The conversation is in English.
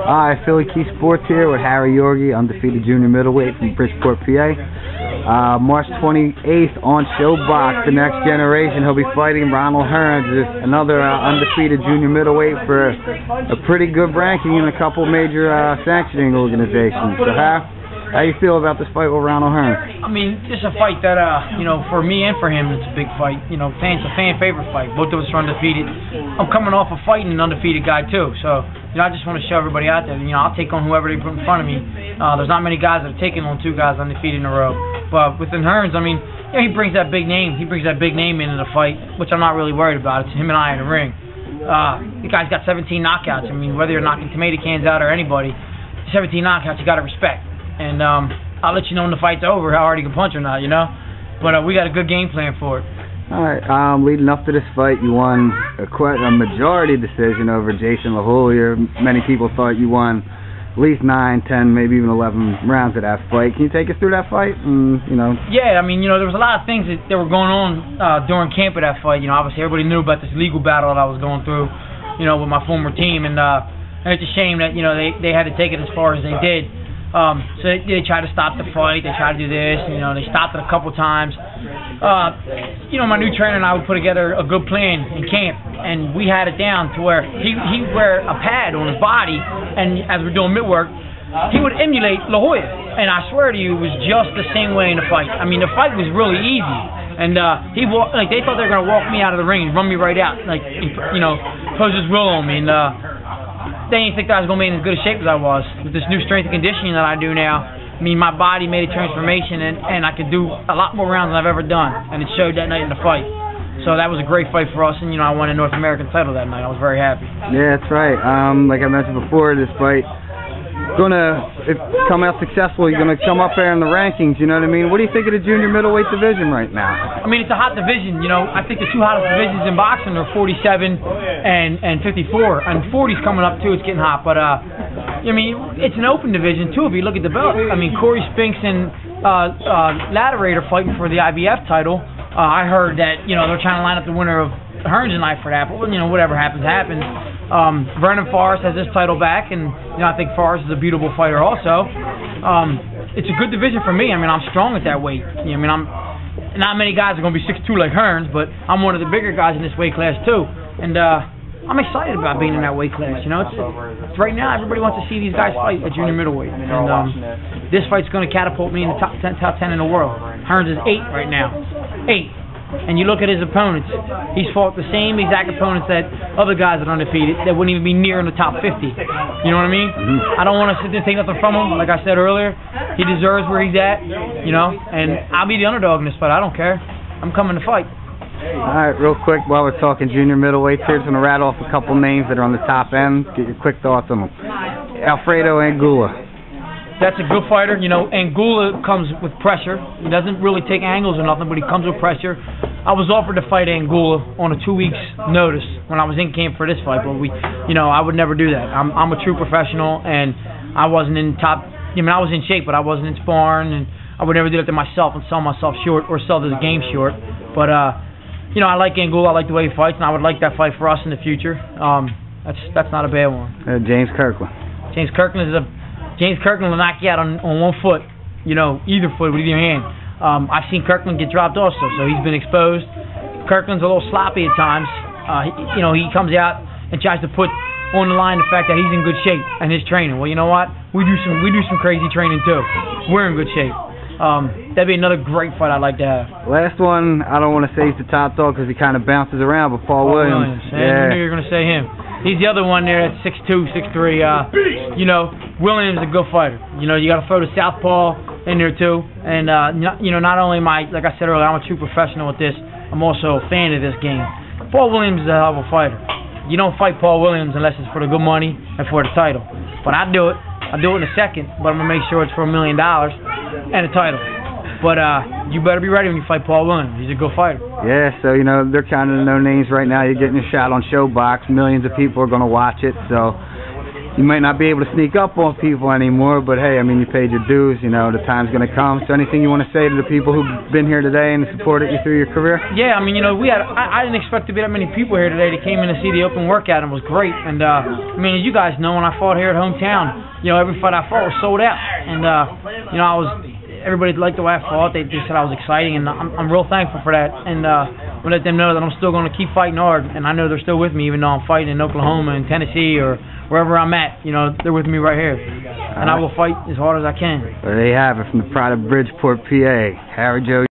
Hi, Philly Key Sports here with Harry Joe Yorgey, Undefeated Jr Middleweight from Bridgeport, PA. March 28th on ShoBox, The Next Generation. He'll be fighting Ronald Hearns, another Undefeated Jr Middleweight for a pretty good ranking in a couple major sanctioning organizations. So, how you feel about this fight with Ronald Hearns? I mean, it's a fight that, for me and for him, it's a big fight. It's a fan favorite fight. Both of us are undefeated. I'm coming off of fighting an undefeated guy too, so I just want to show everybody out there. I'll take on whoever they put in front of me. There's not many guys that have taken on two guys undefeated in a row. But within Hearns, he brings that big name. He brings that big name into the fight, which I'm not really worried about. It's him and I in the ring. The guy's got 17 knockouts. Whether you're knocking tomato cans out or anybody, 17 knockouts, you got to respect. And I'll let you know when the fight's over how hard he can punch or not, But we got a good game plan for it. All right. Leading up to this fight, you won a majority decision over Jason LaHoolier. Many people thought you won at least 9, 10, maybe even 11 rounds of that fight. Can you take us through that fight? Yeah, there was a lot of things that were going on during camp of that fight. Obviously everybody knew about this legal battle that I was going through, with my former team, and it's a shame that they had to take it as far as they did. So they tried to stop the fight. They tried to do this. They stopped it a couple times. My new trainer and I would put together a good plan in camp, and we had it down to where he'd wear a pad on his body, and as we're doing mid-work, he would emulate La Hoya. And I swear to you, it was just the same way in the fight. The fight was really easy, and they thought they were gonna walk me out of the ring and run me right out, impose his will on me, and they didn't think that I was going to be in as good a shape as I was. With this new strength and conditioning that I do now, my body made a transformation, and I could do a lot more rounds than I've ever done, and it showed that night in the fight. So that was a great fight for us, and I won a North American title that night. I was very happy. Yeah, that's right. Like I mentioned before, this fight if come out successful, you're gonna come up there in the rankings. You know what I mean? What do you think of the junior middleweight division right now? It's a hot division. I think the two hottest divisions in boxing are 47 and 54, and 40's coming up too. It's getting hot, but it's an open division too. If you look at the belt, Corey Spinks and Laterator fighting for the IBF title. I heard that they're trying to line up the winner of Hearns and I for that, but whatever happens, happens. Vernon Forrest has his title back, and I think Forrest is a beautiful fighter also. It's a good division for me. I'm strong at that weight. Not many guys are going to be 6'2" like Hearns, but I'm one of the bigger guys in this weight class too, and I'm excited about being in that weight class. It's right now everybody wants to see these guys fight at junior middleweight, and this fight's going to catapult me in the top 10 in the world. Hearns is 8 right now, 8. And you look at his opponents, he's fought the same exact opponents that other guys that are undefeated that wouldn't even be near in the top 50. You know what I mean? Mm-hmm. I don't want to sit there and take nothing from him. Like I said earlier, he deserves where he's at, and I'll be the underdog in this fight. I don't care. I'm coming to fight. All right, real quick, while we're talking junior middleweights here, just going to rattle off a couple names that are on the top end. Get your quick thoughts on them. Alfredo Anguilla. That's a good fighter. Anguilla comes with pressure. He doesn't really take angles or nothing, but he comes with pressure. I was offered to fight Anguilla on a 2 weeks notice when I was in camp for this fight, but I would never do that. I'm a true professional, and I wasn't in top. I was in shape, but I wasn't in sparring, and I would never do that to myself and sell myself short or sell the game short. But I like Anguilla. I like the way he fights, and I would like that fight for us in the future. That's not a bad one. James Kirkland. James Kirkland will knock you out on one foot, either foot with either hand. I've seen Kirkland get dropped also, so he's been exposed. Kirkland's a little sloppy at times. He comes out and tries to put on the line the fact that he's in good shape and his training. Well, you know what? We do some crazy training too. We're in good shape. That'd be another great fight I'd like to have. Last one, I don't want to say he's the top dog because he kind of bounces around, but Paul Williams. Yeah. I knew you were going to say him. He's the other one there at 6'2", 6'3". Williams is a good fighter. You got to throw the southpaw in there too. And not only am I, like I said earlier, I'm a true professional with this. I'm also a fan of this game. Paul Williams is a hell of a fighter. You don't fight Paul Williams unless it's for the good money and for the title. But I do it. I'll do it in a second, but I'm gonna make sure it's for $1 million and a title. But you better be ready when you fight Paul Williams. He's a good fighter. Yeah, so, they're kind of no names right now. You're getting a shot on ShoBox. Millions of people are going to watch it. So, you might not be able to sneak up on people anymore, but hey, I mean, you paid your dues, you know, the time's going to come. So anything you want to say to the people who've been here today and supported you through your career? Yeah, I mean, you know, I didn't expect to be that many people here today that came in to see the open workout, and it was great. And, I mean, as you guys know, when I fought here at hometown, you know, every fight I fought was sold out. And, you know, everybody liked the way I fought. They said I was exciting, and I'm real thankful for that. And we'll let them know that I'm still going to keep fighting hard, and I know they're still with me, even though I'm fighting in Oklahoma and Tennessee or wherever I'm at. You know, they're with me right here, and I will fight as hard as I can. There you have it, from the pride of Bridgeport, PA, Harry Joe